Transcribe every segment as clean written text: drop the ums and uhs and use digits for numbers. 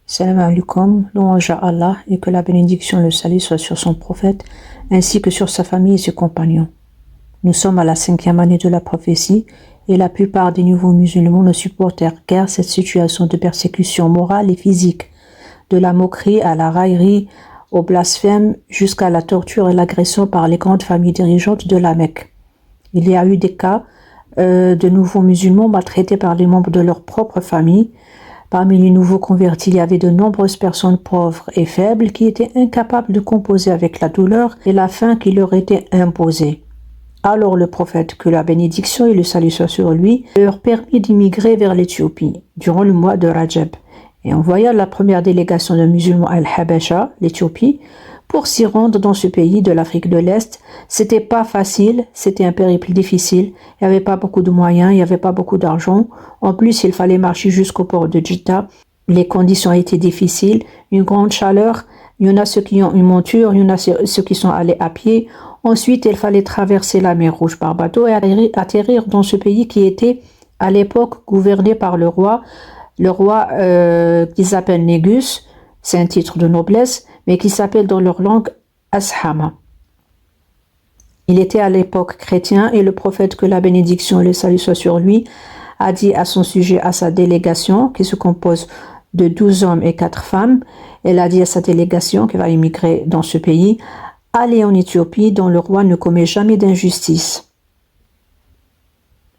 Salam alaikum, louange à Allah et que la bénédiction et le salut soient sur son prophète ainsi que sur sa famille et ses compagnons. Nous sommes à la 5e année de la prophétie et la plupart des nouveaux musulmans ne supportent guère cette situation de persécution morale et physique, de la moquerie à la raillerie, au blasphème jusqu'à la torture et l'agression par les grandes familles dirigeantes de la Mecque. Il y a eu des cas de nouveaux musulmans maltraités par les membres de leur propre famille. Parmi les nouveaux convertis, il y avait de nombreuses personnes pauvres et faibles qui étaient incapables de composer avec la douleur et la faim qui leur était imposée. Alors le prophète, que la bénédiction et le salut soient sur lui, leur permit d'immigrer vers l'Éthiopie durant le mois de Rajab et envoya la première délégation de musulmans à Al-Habasha, l'Éthiopie, pour s'y rendre dans ce pays de l'Afrique de l'Est. C'était pas facile, c'était un périple difficile, il n'y avait pas beaucoup de moyens, il n'y avait pas beaucoup d'argent. En plus, il fallait marcher jusqu'au port de Jeddah. Les conditions étaient difficiles, une grande chaleur, il y en a ceux qui ont une monture, il y en a ceux qui sont allés à pied. Ensuite, il fallait traverser la mer Rouge par bateau et atterrir dans ce pays qui était à l'époque gouverné par le roi qu'ils appellent Négus, c'est un titre de noblesse, mais qui s'appelle dans leur langue Ashama. Il était à l'époque chrétien et le prophète, que la bénédiction et le salut soient sur lui, a dit à son sujet, à sa délégation, qui se compose de 12 hommes et 4 femmes, elle a dit à sa délégation qui va immigrer dans ce pays, allez en Éthiopie dont le roi ne commet jamais d'injustice.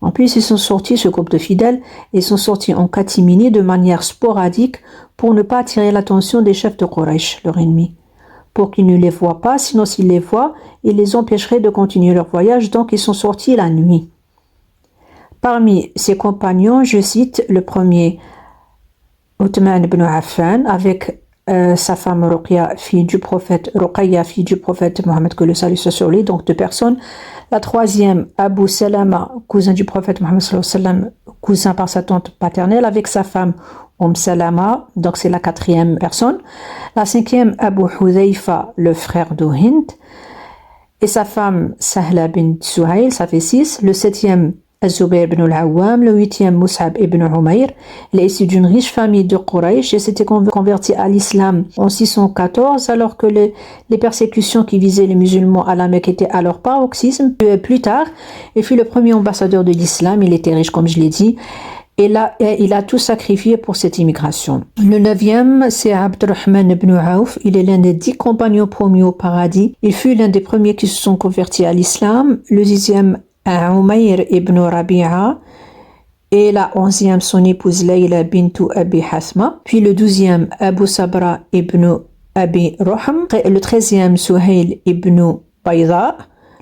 En plus, ils sont sortis, ce groupe de fidèles, ils sont sortis en catimini de manière sporadique pour ne pas attirer l'attention des chefs de Quraysh, leur ennemi, pour qu'ils ne les voient pas, sinon s'ils les voient, ils les empêcheraient de continuer leur voyage, donc ils sont sortis la nuit. Parmi ses compagnons, je cite le premier, Uthman ibn Affan, avec sa femme Ruqayya, fille du prophète Mohammed, que le salut soit sur lui, donc 2 personnes. La troisième, Abu Salama, cousin du prophète Mohammed sallallahu alayhi wa sallam, cousin par sa tante paternelle, avec sa femme Salama, donc c'est la 4e personne. La 5e, Abu Hudhayfa, le frère de Hind, et sa femme Sahla bint Suhail, ça fait 6. Le 7e, Az-Zubayr ibn al-Awwam, le 8e, Mus'ab ibn Umayr. Il est issu d'une riche famille de Quraysh et s'était converti à l'islam en 614, alors que les persécutions qui visaient les musulmans à la Mecque étaient à leur paroxysme. Plus tard, il fut le premier ambassadeur de l'islam, il était riche comme je l'ai dit, et là, il a tout sacrifié pour cette immigration. Le 9e, c'est Abdurrahman ibn Auf. Il est l'un des 10 compagnons promis au paradis. Il fut l'un des premiers qui se sont convertis à l'islam. Le 10e, Umayr ibn Rabi'a. Et la 11e, son épouse Layla bintu Abi Hasma. Puis le 12e, Abu Sabra ibn Abi Roham. Le 13e, Suhail ibn Bayda.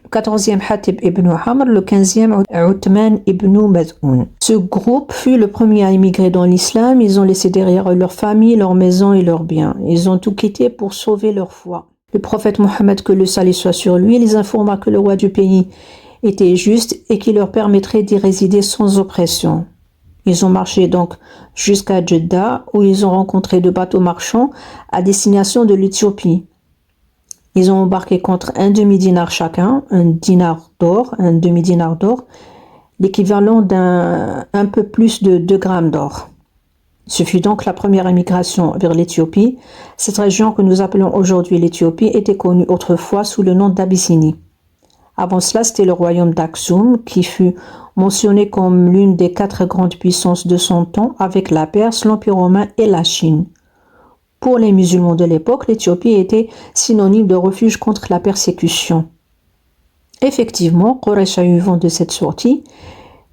Le 14e, Hatib ibn Hamr, le 15e, Uthman ibn Maz'un. Ce groupe fut le premier à immigrer dans l'islam. Ils ont laissé derrière eux leur famille, leur maison et leurs biens. Ils ont tout quitté pour sauver leur foi. Le prophète Mohammed, que le salut soit sur lui, les informa que le roi du pays était juste et qu'il leur permettrait d'y résider sans oppression. Ils ont marché donc jusqu'à Jeddah, où ils ont rencontré 2 bateaux marchands à destination de l'Éthiopie. Ils ont embarqué contre un demi-dinar chacun, un demi-dinar d'or, l'équivalent d'un peu plus de 2 grammes d'or. Ce fut donc la première émigration vers l'Éthiopie. Cette région que nous appelons aujourd'hui l'Éthiopie était connue autrefois sous le nom d'Abyssinie. Avant cela, c'était le royaume d'Aksum qui fut mentionné comme l'une des 4 grandes puissances de son temps avec la Perse, l'Empire romain et la Chine. Pour les musulmans de l'époque, l'Éthiopie était synonyme de refuge contre la persécution. Effectivement, Quraysh a eu vent de cette sortie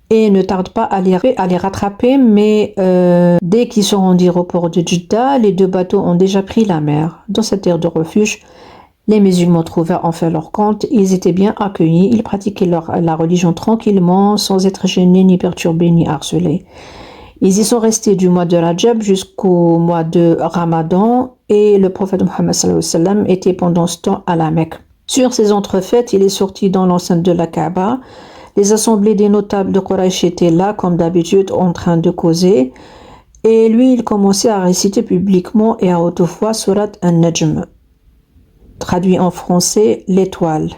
et ne tarde pas à les rattraper, mais dès qu'ils se rendirent au port de Jeddah, les 2 bateaux ont déjà pris la mer. Dans cette terre de refuge, les musulmans trouvèrent enfin leur compte, ils étaient bien accueillis, ils pratiquaient la religion tranquillement, sans être gênés, ni perturbés, ni harcelés. Ils y sont restés du mois de Rajab jusqu'au mois de Ramadan et le prophète Mohammed sallallahu alayhi wa sallam était pendant ce temps à la Mecque. Sur ces entrefaites, il est sorti dans l'enceinte de la Kaaba. Les assemblées des notables de Quraysh étaient là, comme d'habitude, en train de causer. Et lui, il commençait à réciter publiquement et à haute voix Surat An-Najm, traduit en français l'étoile.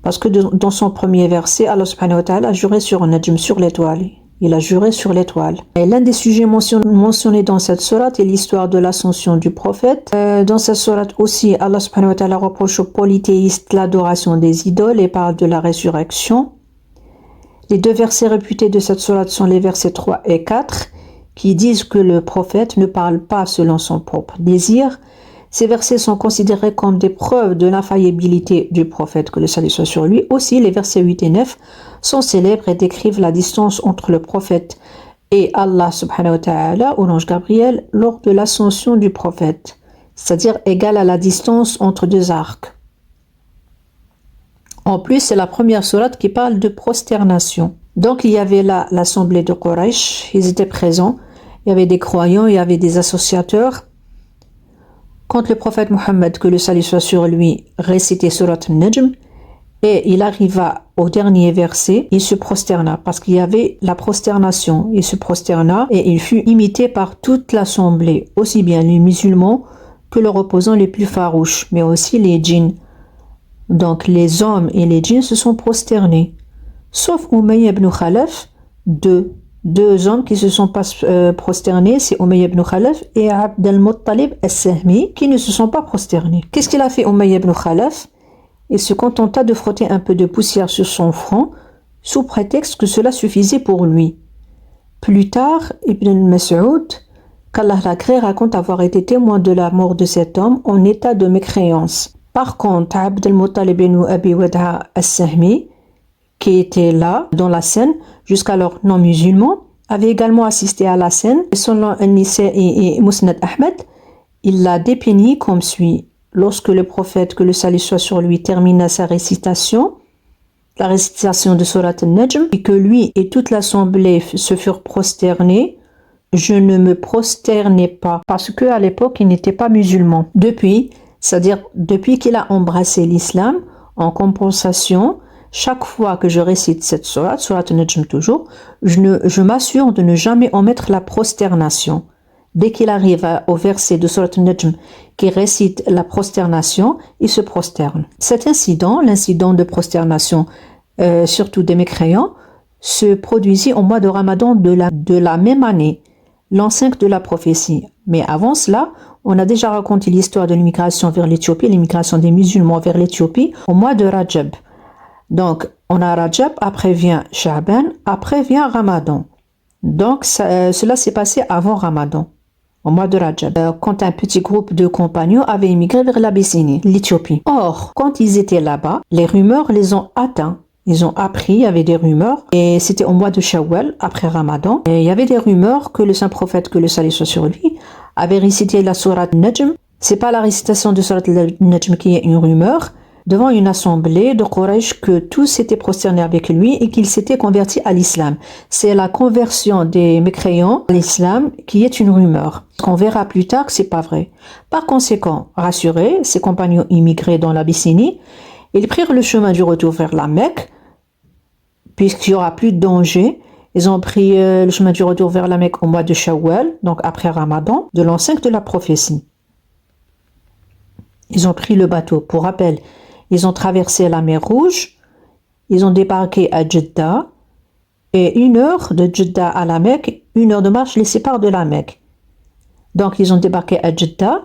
Parce que dans son premier verset, Allah subhanahu wa ta'ala a juré sur An-Najm, sur l'étoile. Il a juré sur l'étoile. Et l'un des sujets mentionnés dans cette sourate est l'histoire de l'ascension du prophète. Dans cette sourate aussi, Allah subhanahu wa ta'ala reproche aux polythéistes l'adoration des idoles et parle de la résurrection. Les deux versets réputés de cette sourate sont les versets 3 et 4 qui disent que le prophète ne parle pas selon son propre désir. Ces versets sont considérés comme des preuves de l'infaillibilité du prophète, que le salut soit sur lui. Aussi, les versets 8 et 9 sont célèbres et décrivent la distance entre le prophète et Allah subhanahu wa ta'ala ou l'ange Gabriel lors de l'ascension du prophète, c'est-à-dire égale à la distance entre deux arcs. En plus, c'est la première sourate qui parle de prosternation. Donc, il y avait là l'assemblée de Quraysh, ils étaient présents, il y avait des croyants, il y avait des associateurs. Quand le prophète Mohammed, que le salut soit sur lui, récitait Surat al-Najm, et il arriva au dernier verset, il se prosterna, parce qu'il y avait la prosternation. Il se prosterna et il fut imité par toute l'assemblée, aussi bien les musulmans que les opposants les plus farouches, mais aussi les djinns. Donc les hommes et les djinns se sont prosternés, sauf Umayya ibn Khalaf, deux hommes qui ne se sont pas prosternés, c'est Umayya ibn Khalaf et Abd al-Muttalib al-Sahmi qui ne se sont pas prosternés. Qu'est-ce qu'il a fait Umayya ibn Khalaf? Il se contenta de frotter un peu de poussière sur son front sous prétexte que cela suffisait pour lui. Plus tard, Ibn al-Mas'ud, qu'Allah l'agrée, raconte avoir été témoin de la mort de cet homme en état de mécréance. Par contre, Abd al-Muttalib ibn Abi Wad'a al-Sahmi, qui était là dans la scène, jusqu'alors non musulman, avait également assisté à la scène. Selon An-Nisa'i et Musnad Ahmed, il l'a dépeint comme suit. Lorsque le prophète, que le salut soit sur lui, termina sa récitation, la récitation de Surat al-Najm, et que lui et toute l'assemblée se furent prosternés, je ne me prosternais pas, parce qu'à l'époque, il n'était pas musulman. Depuis, c'est-à-dire depuis qu'il a embrassé l'islam, en compensation, chaque fois que je récite cette sourate, Surat al-Najm toujours, je m'assure de ne jamais omettre la prosternation. Dès qu'il arrive au verset de Surat al-Najm qui récite la prosternation, il se prosterne. Cet incident, l'incident de prosternation, surtout des mécréants, se produisit au mois de Ramadan de la même année, l'an 5 de la prophétie. Mais avant cela, on a déjà raconté l'histoire de l'immigration vers l'Éthiopie, l'immigration des musulmans vers l'Éthiopie au mois de Rajab. Donc, on a Rajab, après vient Sha'ban, après vient Ramadan. Donc, cela s'est passé avant Ramadan, au mois de Rajab, quand un petit groupe de compagnons avait immigré vers l'Abyssinie, l'Éthiopie. Or, quand ils étaient là-bas, les rumeurs les ont atteints. Ils ont appris, il y avait des rumeurs, et c'était au mois de Shawwal, après Ramadan, et il y avait des rumeurs que le saint prophète, que le salut soit sur lui, avait récité la sourate Najm. C'est pas la récitation de sourate Najm qui est une rumeur, devant une assemblée de Quraysh, que tous s'étaient prosternés avec lui et qu'il s'était converti à l'islam. C'est la conversion des mécréants à l'islam qui est une rumeur. On verra plus tard que c'est pas vrai. Par conséquent, rassurés, ses compagnons immigrés dans l'Abyssinie, ils prirent le chemin du retour vers la Mecque, puisqu'il n'y aura plus de danger. Ils ont pris le chemin du retour vers la Mecque au mois de Shawwal, donc après Ramadan, de l'an 5 de la prophétie. Ils ont pris le bateau. Pour rappel, ils ont traversé la mer Rouge, ils ont débarqué à Jeddah, et 1 heure de Jeddah à la Mecque, 1 heure de marche les sépare de la Mecque. Donc ils ont débarqué à Jeddah,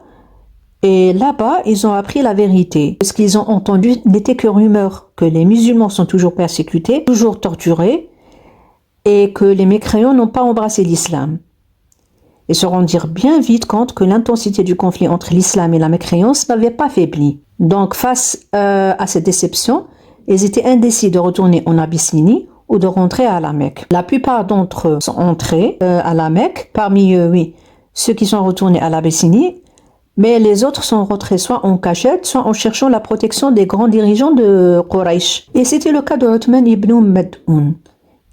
et là-bas, ils ont appris la vérité. Ce qu'ils ont entendu n'était que rumeur, que les musulmans sont toujours persécutés, toujours torturés, et que les mécréants n'ont pas embrassé l'islam. Ils se rendirent bien vite compte que l'intensité du conflit entre l'islam et la mécréance n'avait pas faibli. Donc, face à cette déception, ils étaient indécis de retourner en Abyssinie ou de rentrer à la Mecque. La plupart d'entre eux sont entrés à la Mecque. Parmi eux, oui, ceux qui sont retournés à l'Abyssinie, mais les autres sont rentrés soit en cachette, soit en cherchant la protection des grands dirigeants de Quraysh. Et c'était le cas de Uthman ibn Mad'un,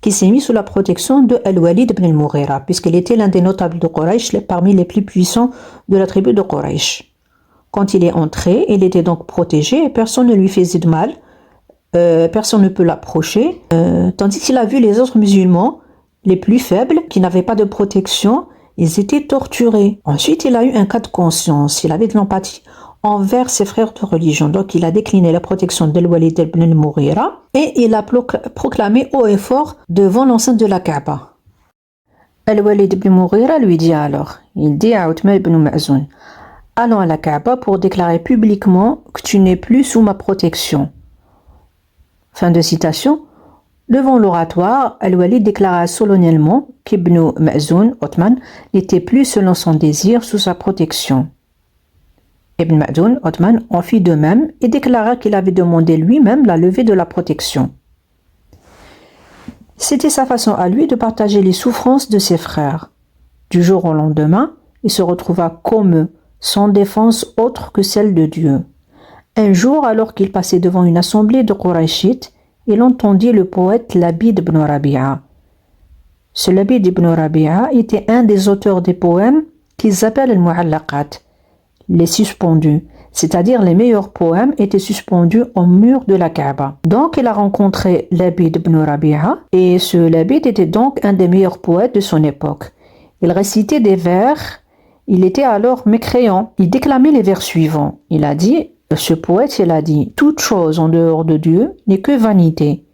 qui s'est mis sous la protection de Al-Walid ibn al-Mughira, puisqu'il était l'un des notables de Quraysh, parmi les plus puissants de la tribu de Quraysh. Quand il est entré, il était donc protégé et personne ne lui faisait de mal, personne ne peut l'approcher, tandis qu'il a vu les autres musulmans, les plus faibles, qui n'avaient pas de protection, ils étaient torturés. Ensuite, il a eu un cas de conscience, il avait de l'empathie envers ses frères de religion. Donc, il a décliné la protection d'Al-Walid ibn al-Mughira et il a proclamé haut et fort devant l'enceinte de la Kaaba. Al-Walid ibn Mughira lui dit alors, il dit à Uthman ibn Ma'zoun, allons à la Kaaba pour déclarer publiquement que tu n'es plus sous ma protection. Fin de citation. Devant l'oratoire, Al-Walid déclara solennellement qu'Ibn Ma'zoun, Othman, n'était plus selon son désir sous sa protection. Ibn Ma'zoun, Othman, en fit de même et déclara qu'il avait demandé lui-même la levée de la protection. C'était sa façon à lui de partager les souffrances de ses frères. Du jour au lendemain, il se retrouva comme eux, sans défense autre que celle de Dieu. Un jour, alors qu'il passait devant une assemblée de Qurayshites, il entendit le poète Labid ibn Rabi'a. Ce Labid ibn Rabi'a était un des auteurs des poèmes qu'ils appellent al-Mu'allaqat, les suspendus, c'est-à-dire les meilleurs poèmes étaient suspendus au mur de la Kaaba. Donc il a rencontré Labid ibn Rabi'a et ce Labid était donc un des meilleurs poètes de son époque. Il récitait des vers, il était alors mécréant. Il déclamait les vers suivants. Il a dit, ce poète, il a dit, toute chose en dehors de Dieu n'est que vanité.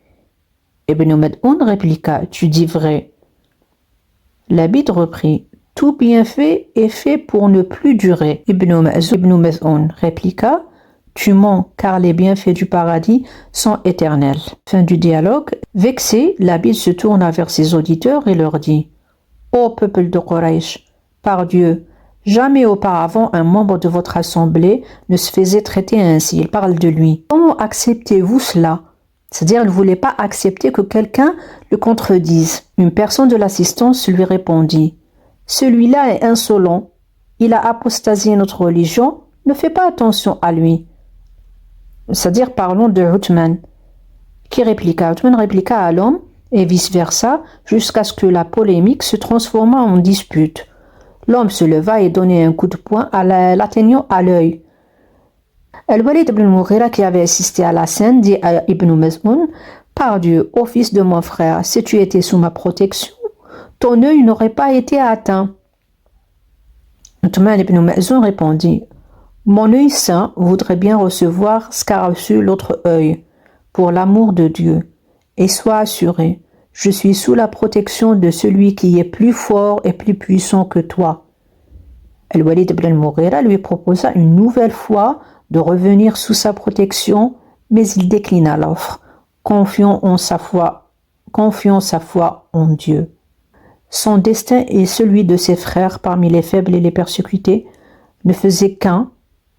Ibn Mad'un répliqua, tu dis vrai. Labid reprit, tout bienfait est fait pour ne plus durer. Ibn Mad'un répliqua, tu mens car les bienfaits du paradis sont éternels. Fin du dialogue. Vexé, Labid se tourna vers ses auditeurs et leur dit, ô peuple de Quraysh, par Dieu, jamais auparavant un membre de votre assemblée ne se faisait traiter ainsi. Il parle de lui. Comment acceptez-vous cela? C'est-à-dire, il ne voulait pas accepter que quelqu'un le contredise. Une personne de l'assistance lui répondit, celui-là est insolent. Il a apostasié notre religion. Ne fais pas attention à lui. C'est-à-dire, parlons de Uthman. Qui répliqua? Uthman répliqua à l'homme et vice-versa jusqu'à ce que la polémique se transforma en dispute. L'homme se leva et donna un coup de poing l'atteignant à l'œil. Al-Walid ibn Mughira, qui avait assisté à la scène, dit à Ibn Mas'un, par Dieu, ô fils de mon frère, si tu étais sous ma protection, ton œil n'aurait pas été atteint. Uthman ibn Mas'un répondit, mon œil saint voudrait bien recevoir ce qu'a reçu l'autre œil, pour l'amour de Dieu, et sois assuré, je suis sous la protection de celui qui est plus fort et plus puissant que toi. Al-Walid ibn al-Mughira lui proposa une nouvelle fois de revenir sous sa protection, mais il déclina l'offre, confiant sa foi en Dieu. Son destin et celui de ses frères parmi les faibles et les persécutés ne faisaient qu'un,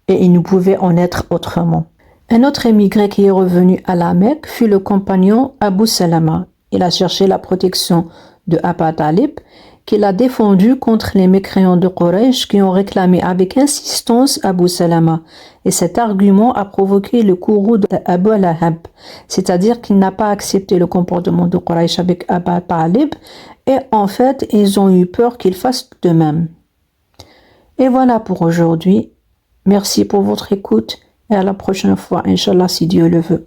et il ne pouvait en être autrement. Un autre émigré qui est revenu à la Mecque fut le compagnon Abu Salama. Il a cherché la protection de Abu Talib, qu'il a défendu contre les mécréants de Quraysh qui ont réclamé avec insistance Abu Salama. Et cet argument a provoqué le courroux d'Abu Lahab, c'est-à-dire qu'il n'a pas accepté le comportement de Quraysh avec Abu Talib, et en fait, ils ont eu peur qu'il fasse de même. Et voilà pour aujourd'hui. Merci pour votre écoute et à la prochaine fois, Inch'Allah, si Dieu le veut.